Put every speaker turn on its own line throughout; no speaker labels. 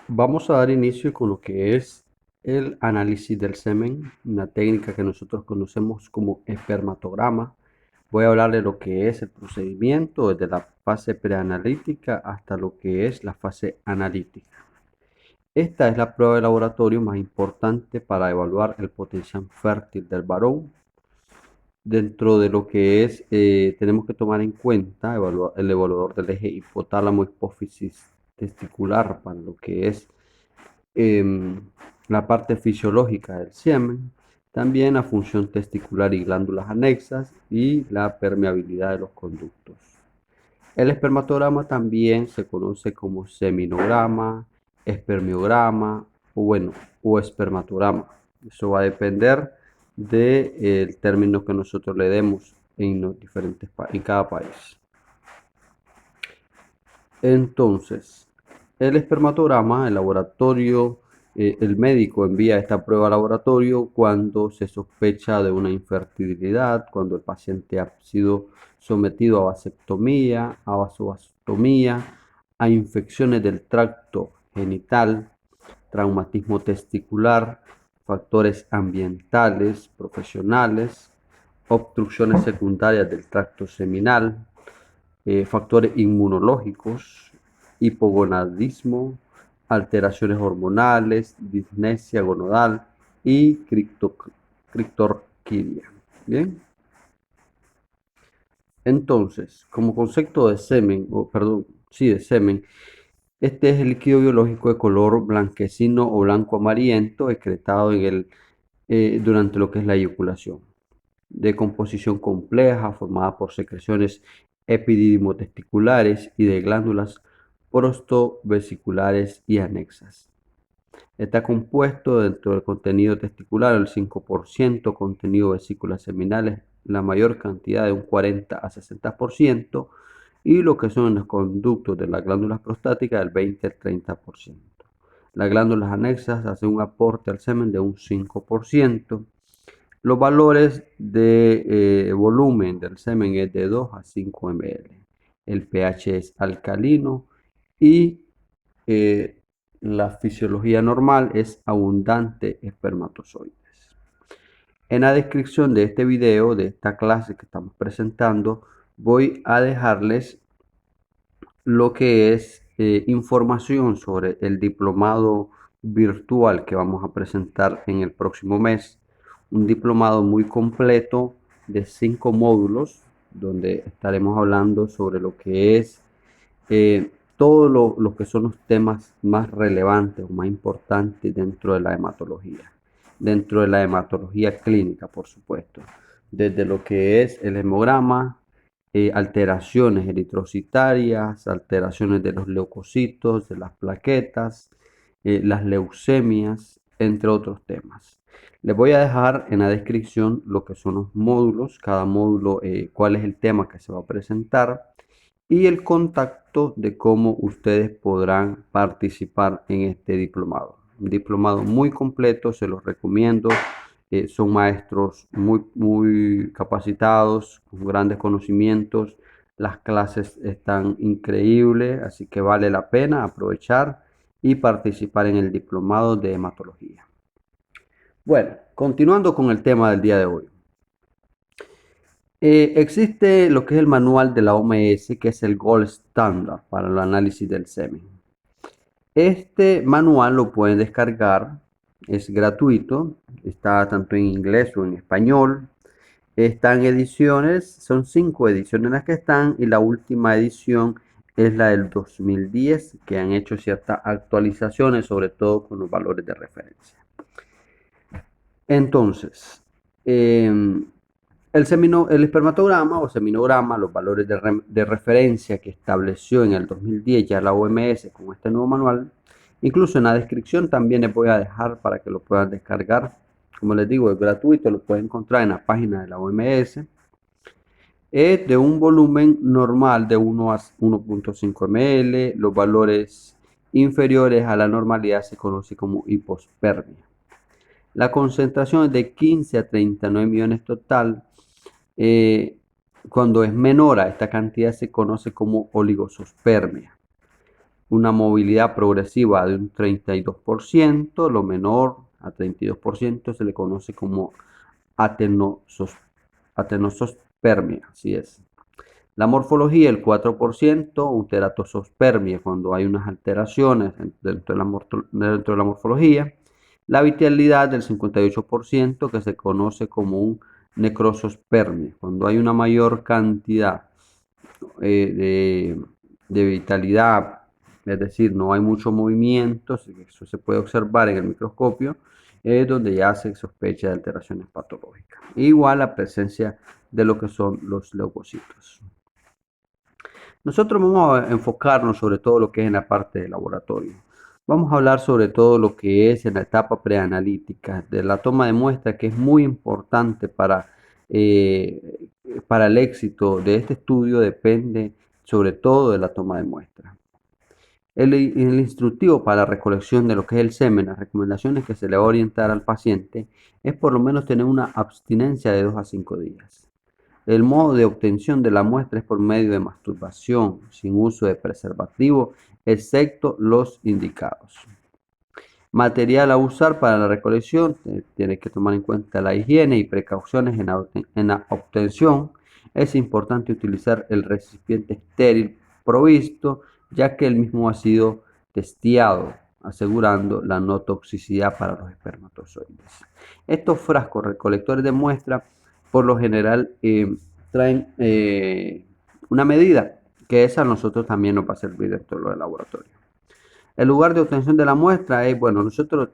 Vamos a dar inicio con lo que es el análisis del semen, una técnica que nosotros conocemos como espermatograma. Voy a hablar de lo que es el procedimiento desde la fase preanalítica hasta lo que es la fase analítica. Esta es la prueba de laboratorio más importante para evaluar el potencial fértil del varón. Dentro de lo que es, tenemos que tomar en cuenta el evaluador del eje hipotálamo hipófisis testicular para lo que es em, la parte fisiológica del semen, también la función testicular y glándulas anexas y la permeabilidad de los conductos. El espermatograma también se conoce como seminograma, espermiograma o espermatograma. Eso va a depender del término que nosotros le demos en cada país. Entonces, el espermatograma, el laboratorio, el médico envía esta prueba al laboratorio cuando se sospecha de una infertilidad, cuando el paciente ha sido sometido a vasectomía, a vasovastomía, a infecciones del tracto genital, traumatismo testicular, factores ambientales, profesionales, obstrucciones secundarias del tracto seminal, factores inmunológicos, hipogonadismo, alteraciones hormonales, disnesia gonadal y criptorquidia. Bien, entonces, como concepto de semen, o perdón, sí, de semen, este es el líquido biológico de color blanquecino o blanco amarillento excretado durante lo que es la eyaculación, de composición compleja formada por secreciones epididimotesticulares y de glándulas prostovesiculares y anexas. Está compuesto dentro del contenido testicular el 5%, contenido vesículas seminales la mayor cantidad de un 40 a 60% y lo que son los conductos de las glándulas prostáticas del 20 al 30%. Las glándulas anexas hacen un aporte al semen de un 5%. Los valores de volumen del semen es de 2 a 5 ml. El pH es alcalino y eh, la fisiología normal es abundante espermatozoides. En la descripción de este video, de esta clase que estamos presentando, voy a dejarles lo que es información sobre el diplomado virtual que vamos a presentar en el próximo mes. Un diplomado muy completo de 5 módulos, donde estaremos hablando sobre lo que es todos lo que son los temas más relevantes o más importantes dentro de la hematología clínica, por supuesto, desde lo que es el hemograma, alteraciones eritrocitarias, alteraciones de los leucocitos, de las plaquetas, las leucemias, entre otros temas. Les voy a dejar en la descripción lo que son los módulos, cada módulo, cuál es el tema que se va a presentar y el contacto de cómo ustedes podrán participar en este diplomado. Un diplomado muy completo, se los recomiendo. Son maestros muy capacitados, con grandes conocimientos. Las clases están increíbles, así que vale la pena aprovechar y participar en el diplomado de hematología. Bueno, continuando con el tema del día de hoy. Existe lo que es el manual de la OMS, que es el Gold Standard para el análisis del semen. Este manual lo pueden descargar, es gratuito, está tanto en inglés o en español. Están ediciones, son 5 ediciones las que están y la última edición es la del 2010, que han hecho ciertas actualizaciones, sobre todo con los valores de referencia. Entonces, el espermatograma o seminograma, los valores de referencia que estableció en el 2010 ya la OMS con este nuevo manual, incluso en la descripción también les voy a dejar para que lo puedan descargar. Como les digo, es gratuito, lo pueden encontrar en la página de la OMS. Es de un volumen normal de 1 a 1.5 ml. Los valores inferiores a la normalidad se conoce como hipospermia. La concentración es de 15 a 39 millones total. Cuando es menor a esta cantidad se conoce como oligospermia. una movilidad progresiva de un 32%, lo menor a 32% se le conoce como atenosospermia, así es. La morfología, el 4%, un teratosospermia, cuando hay unas alteraciones dentro de la morfología. La vitalidad del 58%, que se conoce como un necrosospermia, cuando hay una mayor cantidad de vitalidad, es decir, no hay mucho movimiento, eso se puede observar en el microscopio, es donde ya se sospecha de alteraciones patológicas. Igual la presencia de lo que son los leucocitos. Nosotros vamos a enfocarnos sobre todo lo que es en la parte de laboratorio. Vamos a hablar sobre todo lo que es en la etapa preanalítica, de la toma de muestra, que es muy importante para el éxito de este estudio, depende sobre todo de la toma de muestra. El instructivo para la recolección de lo que es el semen, las recomendaciones que se le va a orientar al paciente, es por lo menos tener una abstinencia de 2 a 5 días. El modo de obtención de la muestra es por medio de masturbación, sin uso de preservativo, excepto los indicados. Material a usar para la recolección, tiene que tomar en cuenta la higiene y precauciones en la obtención. Es importante utilizar el recipiente estéril provisto, ya que el mismo ha sido testeado, asegurando la no toxicidad para los espermatozoides. Estos frascos recolectores de muestra, por lo general, traen una medida, que esa a nosotros también nos va a servir dentro del laboratorio. El lugar de obtención de la muestra es, bueno, nosotros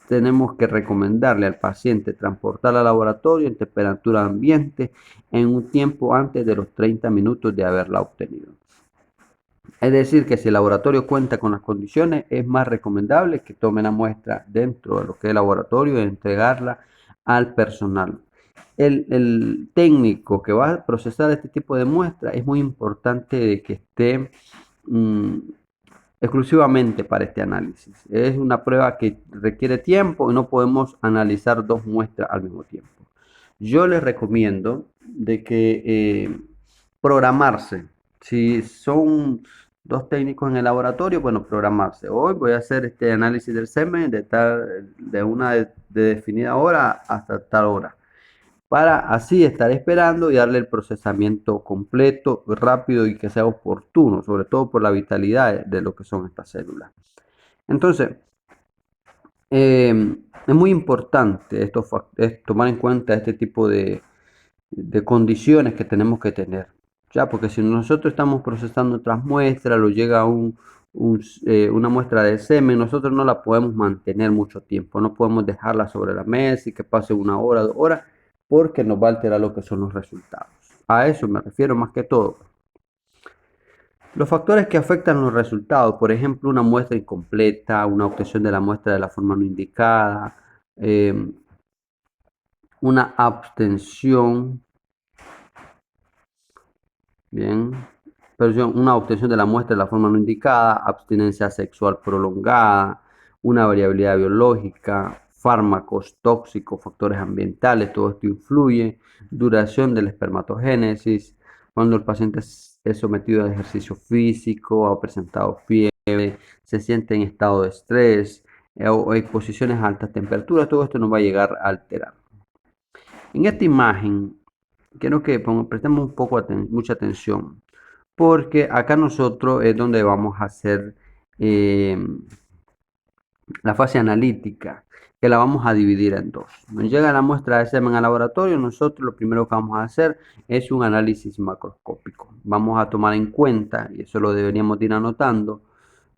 tenemos que recomendarle al paciente transportar al laboratorio en temperatura ambiente en un tiempo antes de los 30 minutos de haberla obtenido. Es decir, que si el laboratorio cuenta con las condiciones, es más recomendable que tome la muestra dentro de lo que es el laboratorio y entregarla al personal. El técnico que va a procesar este tipo de muestra es muy importante de que esté exclusivamente para este análisis. Es una prueba que requiere tiempo y no podemos analizar 2 muestras al mismo tiempo. Yo les recomiendo de que programarse. Si son 2 técnicos en el laboratorio, bueno, programarse. Hoy voy a hacer este análisis del semen de una de definida hora hasta tal hora, para así estar esperando y darle el procesamiento completo, rápido y que sea oportuno, sobre todo por la vitalidad de lo que son estas células. Entonces, es muy importante tomar en cuenta este tipo de condiciones que tenemos que tener, ya, porque si nosotros estamos procesando otras muestras, lo llega una muestra de semen, nosotros no la podemos mantener mucho tiempo, no podemos dejarla sobre la mesa y que pase 1 hora, 2 horas, porque nos va a alterar lo que son los resultados. A eso me refiero más que todo. Los factores que afectan los resultados, por ejemplo, una muestra incompleta, una obtención de la muestra de la forma no indicada, una abstención, bien, una obtención de la muestra de la forma no indicada, abstinencia sexual prolongada, una variabilidad biológica, fármacos tóxicos, factores ambientales, todo esto influye, duración del espermatogénesis, cuando el paciente es sometido a ejercicio físico, ha presentado fiebre, se siente en estado de estrés o exposiciones a altas temperaturas, todo esto nos va a llegar a alterar. En esta imagen, quiero que prestemos un poco mucha atención, porque acá nosotros es donde vamos a hacer la fase analítica, que la vamos a dividir en 2. Nos llega la muestra de semen al laboratorio, nosotros lo primero que vamos a hacer es un análisis macroscópico. Vamos a tomar en cuenta, y eso lo deberíamos ir anotando,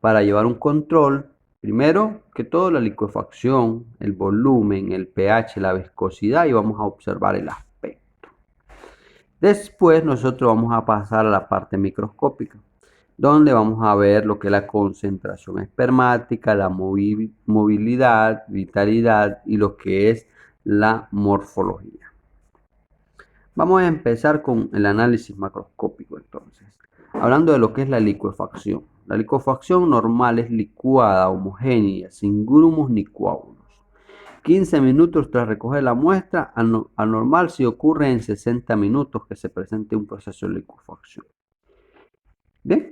para llevar un control, primero que todo la licuefacción, el volumen, el pH, la viscosidad, y vamos a observar el aspecto. Después nosotros vamos a pasar a la parte microscópica, donde vamos a ver lo que es la concentración espermática, la movilidad, vitalidad y lo que es la morfología. Vamos a empezar con el análisis macroscópico entonces, hablando de lo que es la licuefacción. La licuefacción normal es licuada, homogénea, sin grumos ni coágulos. 15 minutos tras recoger la muestra, anormal si ocurre en 60 minutos que se presente un proceso de licuefacción. Bien,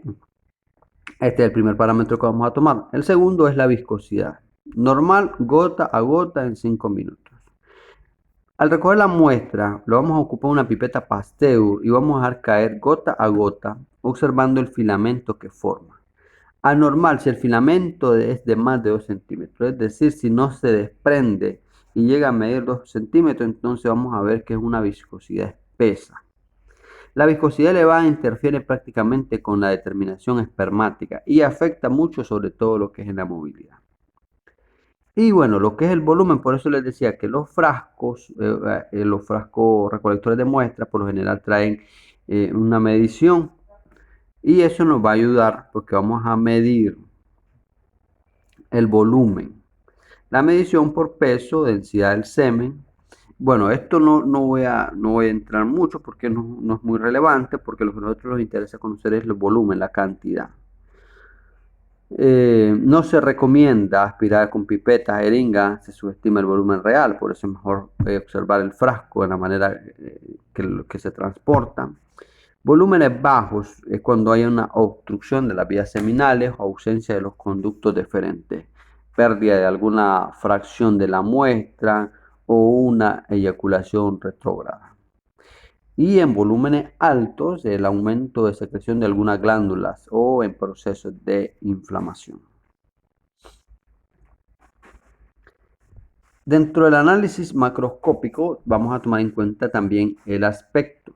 Este es el primer parámetro que vamos a tomar. El segundo es la viscosidad. Normal, gota a gota en 5 minutos. Al recoger la muestra, lo vamos a ocupar una pipeta Pasteur y vamos a dejar caer gota a gota, observando el filamento que forma. Anormal, si el filamento es de más de 2 centímetros, es decir, si no se desprende y llega a medir 2 centímetros, entonces vamos a ver que es una viscosidad espesa. La viscosidad elevada interfiere prácticamente con la determinación espermática y afecta mucho sobre todo lo que es en la movilidad. Y bueno, lo que es el volumen, por eso les decía que los frascos recolectores de muestras por lo general traen una medición y eso nos va a ayudar porque vamos a medir el volumen. La medición por peso, densidad del semen. Bueno, esto no voy a entrar mucho porque no es muy relevante, porque lo que a nosotros nos interesa conocer es el volumen, la cantidad. No se recomienda aspirar con pipeta, jeringa, se subestima el volumen real, por eso es mejor observar el frasco de la manera que se transporta. Volúmenes bajos es cuando hay una obstrucción de las vías seminales o ausencia de los conductos deferentes, pérdida de alguna fracción de la muestra o una eyaculación retrógrada. Y en volúmenes altos, el aumento de secreción de algunas glándulas o en procesos de inflamación. Dentro del análisis macroscópico vamos a tomar en cuenta también el aspecto.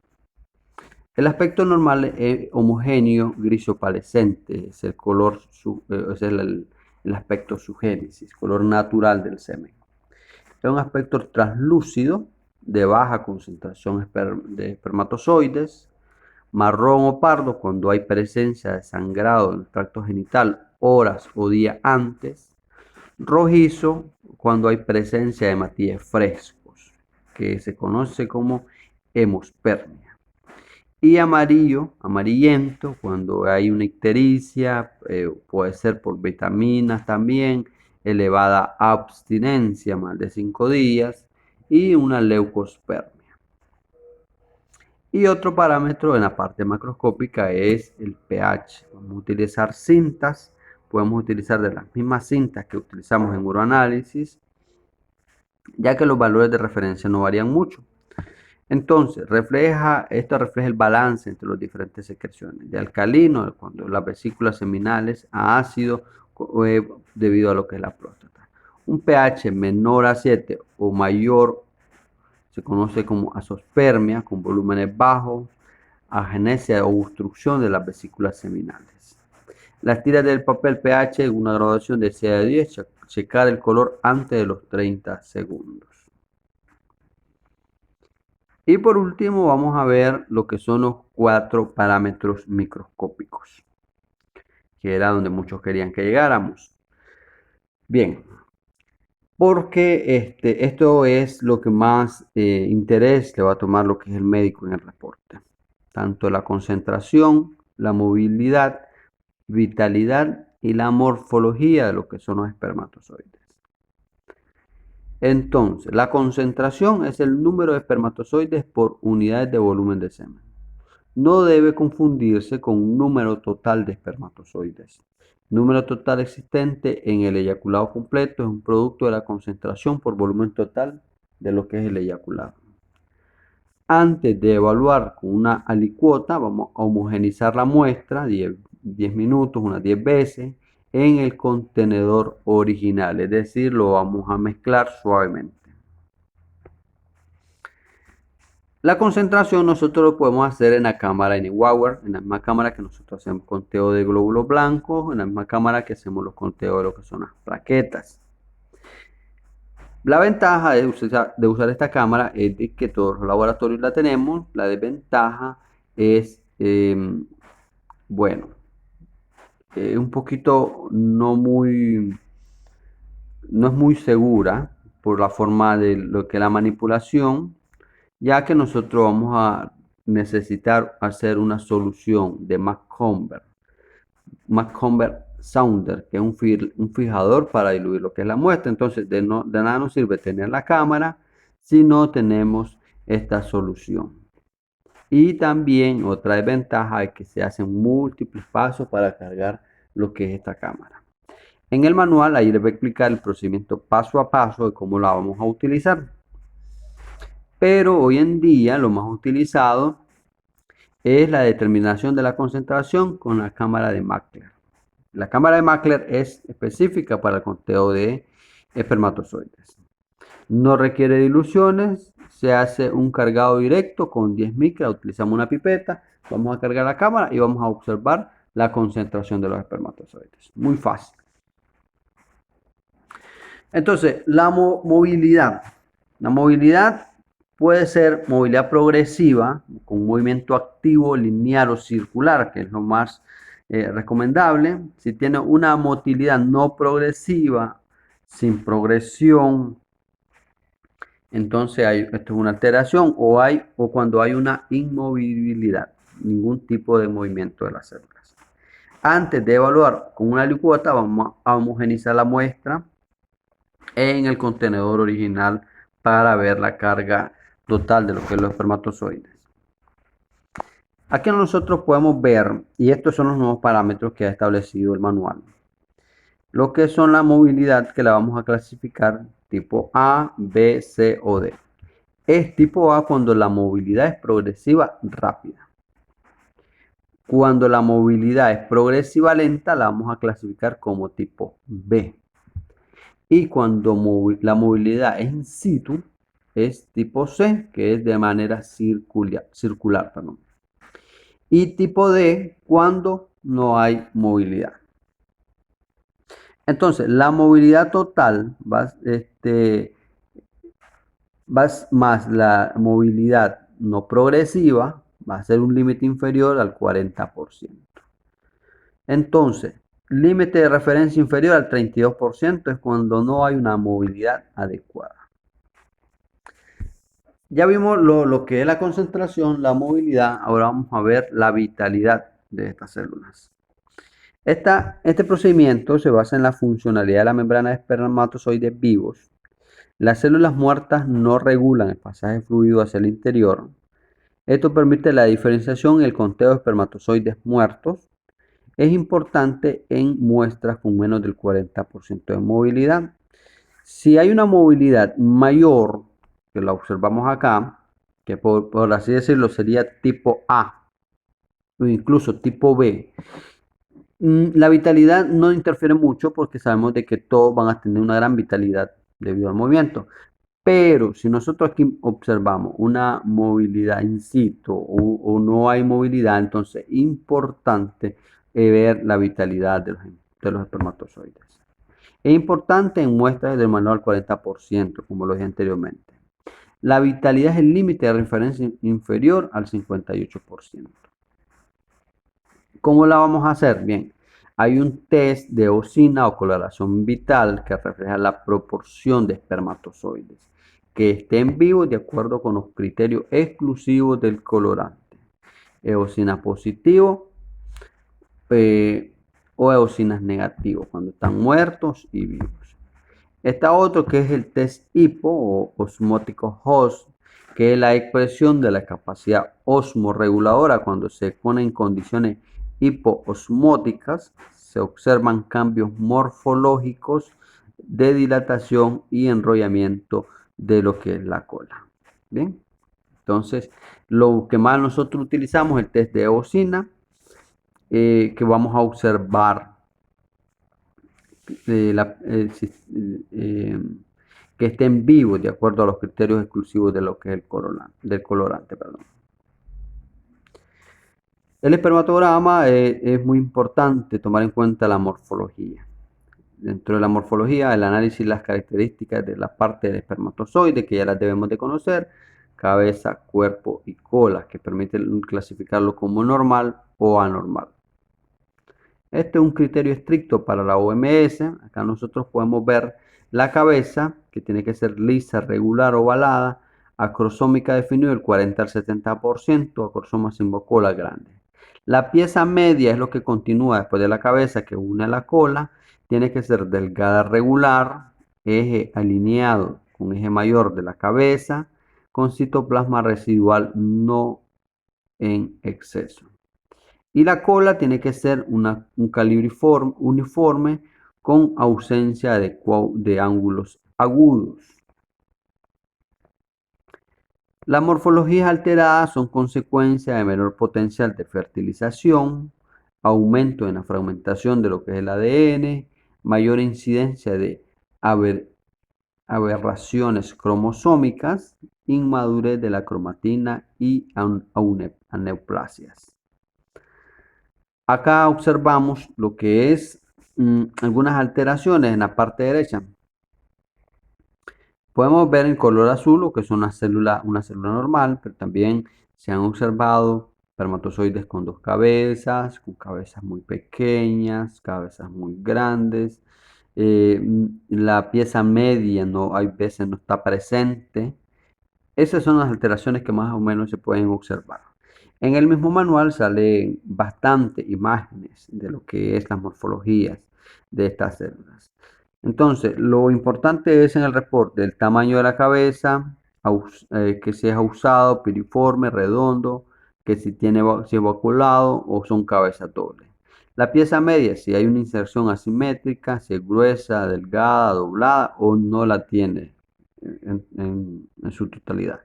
El aspecto normal es homogéneo, gris opalescente, es el color, es el aspecto sugénesis, color natural del semen. Es un aspecto translúcido, de baja concentración de espermatozoides, marrón o pardo cuando hay presencia de sangrado en el tracto genital horas o días antes, rojizo cuando hay presencia de hematíes frescos, que se conoce como hemospermia, y amarillo, amarillento cuando hay una ictericia, puede ser por vitaminas también, elevada abstinencia, más de 5 días, y una leucospermia. Y otro parámetro en la parte macroscópica es el pH. Vamos a utilizar cintas, podemos utilizar de las mismas cintas que utilizamos en uroanálisis, ya que los valores de referencia no varían mucho. Entonces, esto refleja el balance entre las diferentes secreciones, de alcalino, cuando las vesículas seminales, a ácido, debido a lo que es la próstata. Un pH menor a 7 o mayor se conoce como azoospermia, con volúmenes bajos, agenesia o obstrucción de las vesículas seminales. Las tiras del papel pH, una graduación de 6 a 10, checar el color antes de los 30 segundos. Y por último vamos a ver lo que son los 4 parámetros microscópicos, que era donde muchos querían que llegáramos. Bien, porque esto es lo que más interés le va a tomar lo que es el médico en el reporte. Tanto la concentración, la movilidad, vitalidad y la morfología de lo que son los espermatozoides. Entonces, la concentración es el número de espermatozoides por unidades de volumen de semen. No debe confundirse con un número total de espermatozoides. Número total existente en el eyaculado completo es un producto de la concentración por volumen total de lo que es el eyaculado. Antes de evaluar con una alicuota, vamos a homogenizar la muestra 10 minutos, unas 10 veces, en el contenedor original, es decir, lo vamos a mezclar suavemente. La concentración nosotros lo podemos hacer en la cámara Neubauer, en la misma cámara que nosotros hacemos conteo de glóbulos blancos, en la misma cámara que hacemos los conteos de lo que son las plaquetas. La ventaja de usar esta cámara es de que todos los laboratorios la tenemos. La desventaja es, bueno, un poquito no es muy segura por la forma de lo que es la manipulación, ya que nosotros vamos a necesitar hacer una solución de Macomber Sounder, que es un fijador para diluir lo que es la muestra. Entonces, de nada nos sirve tener la cámara si no tenemos esta solución. Y también otra desventaja es que se hacen múltiples pasos para cargar lo que es esta cámara. En el manual ahí les voy a explicar el procedimiento paso a paso de cómo la vamos a utilizar. Pero hoy en día lo más utilizado es la determinación de la concentración con la cámara de Mackler. La cámara de Mackler es específica para el conteo de espermatozoides. No requiere diluciones, se hace un cargado directo con 10 micras, utilizamos una pipeta, vamos a cargar la cámara y vamos a observar la concentración de los espermatozoides. Muy fácil. Entonces, la movilidad. La movilidad puede ser movilidad progresiva, con movimiento activo, lineal o circular, que es lo más recomendable. Si tiene una motilidad no progresiva, sin progresión, entonces esto es una alteración o cuando hay una inmovilidad, ningún tipo de movimiento de las células. Antes de evaluar con una alicuota, vamos a homogeneizar la muestra en el contenedor original para ver la carga total de lo que es los espermatozoides. Aquí nosotros podemos ver, y estos son los nuevos parámetros que ha establecido el manual, lo que son la movilidad, que la vamos a clasificar tipo A, B, C o D. Es tipo A cuando la movilidad es progresiva rápida. Cuando la movilidad es progresiva lenta, la vamos a clasificar como tipo B. Y cuando la movilidad es in situ, es tipo C, que es de manera circular. Y tipo D, cuando no hay movilidad. Entonces, la movilidad total va más la movilidad no progresiva, va a ser un límite inferior al 40%. Entonces, límite de referencia inferior al 32% es cuando no hay una movilidad adecuada. Ya vimos lo que es la concentración, la movilidad, ahora vamos a ver la vitalidad de estas células. Este procedimiento se basa en la funcionalidad de la membrana de espermatozoides vivos. Las células muertas no regulan el pasaje de fluido hacia el interior. Esto permite la diferenciación y el conteo de espermatozoides muertos. Es importante en muestras con menos del 40% de movilidad. Si hay una movilidad mayor, que la observamos acá, que por así decirlo sería tipo A o incluso tipo B, la vitalidad no interfiere mucho porque sabemos de que todos van a tener una gran vitalidad debido al movimiento. Pero si nosotros aquí observamos una movilidad in situ o no hay movilidad, entonces es importante ver la vitalidad de los espermatozoides. Es importante en muestras del manual 40%, como lo dije anteriormente. La vitalidad es el límite de referencia inferior al 58%. ¿Cómo la vamos a hacer? Bien, hay un test de eosina o coloración vital que refleja la proporción de espermatozoides que estén vivos de acuerdo con los criterios exclusivos del colorante. Eosina positivo o eosinas negativos, cuando están muertos y vivos. Está otro que es el test HIPO o osmótico host, que es la expresión de la capacidad osmorreguladora cuando se pone en condiciones hipoosmóticas. Se observan cambios morfológicos de dilatación y enrollamiento de lo que es la cola. Bien, entonces lo que más nosotros utilizamos es el test de eosina, que vamos a observar que estén vivos de acuerdo a los criterios exclusivos de lo que es del colorante. El espermatograma es muy importante tomar en cuenta la morfología. Dentro de la morfología, el análisis de las características de la parte del espermatozoide, que ya las debemos de conocer, cabeza, cuerpo y cola, que permiten clasificarlo como normal o anormal. Este es un criterio estricto para la OMS. Acá nosotros podemos ver la cabeza, que tiene que ser lisa, regular, ovalada, acrosómica definido del 40 al 70%, acrosoma simbocola grande. La pieza media es lo que continúa después de la cabeza, que une a la cola. Tiene que ser delgada, regular, eje alineado con eje mayor de la cabeza, con citoplasma residual no en exceso. Y la cola tiene que ser un calibre uniforme con ausencia de ángulos agudos. Las morfologías alteradas son consecuencia de menor potencial de fertilización, aumento en la fragmentación de lo que es el ADN, mayor incidencia de aberraciones cromosómicas, inmadurez de la cromatina y aneoplasias. Acá observamos lo que es algunas alteraciones en la parte derecha. Podemos ver en color azul lo que es una célula normal, pero también se han observado espermatozoides con dos cabezas, con cabezas muy pequeñas, cabezas muy grandes. La pieza media hay veces no está presente. Esas son las alteraciones que más o menos se pueden observar. En el mismo manual salen bastantes imágenes de lo que es las morfologías de estas células. Entonces, lo importante es en el reporte el tamaño de la cabeza, que sea usado, piriforme, redondo, que si es vaculado o son cabezas dobles. La pieza media, si hay una inserción asimétrica, si es gruesa, delgada, doblada o no la tiene en su totalidad.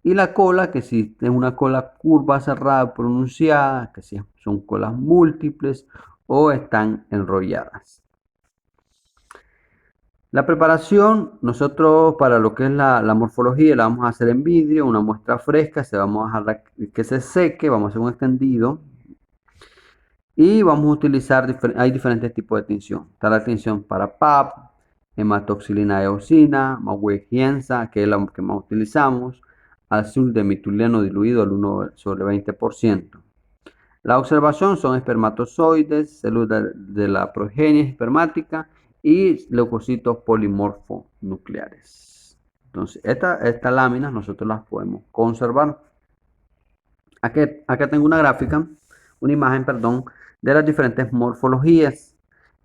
Y la cola, que si es una cola curva, cerrada, pronunciada, que si son colas múltiples o están enrolladas. La preparación, nosotros para lo que es la morfología, la vamos a hacer en vidrio, una muestra fresca, vamos a dejar que se seque, vamos a hacer un extendido y vamos a utilizar, hay diferentes tipos de tinción. Está la tinción para PAP, hematoxilina eosina, mahuejienza, que es la que más utilizamos, azul de mituleno diluido al 1/20%. La observación son espermatozoides, células de la progenie espermática y leucocitos polimorfonucleares. Entonces, estas láminas nosotros las podemos conservar. Acá tengo una gráfica, una imagen, perdón, de las diferentes morfologías.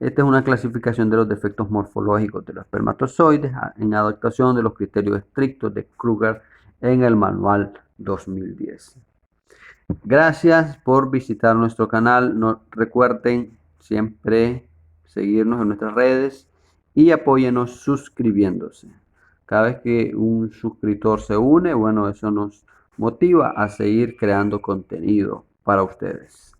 Esta es una clasificación de los defectos morfológicos de los espermatozoides en adaptación de los criterios estrictos de Kruger en el manual 2010. Gracias por visitar nuestro canal. No, recuerden siempre seguirnos en nuestras redes y apóyenos suscribiéndose. Cada vez que un suscriptor se une, bueno, eso nos motiva a seguir creando contenido para ustedes.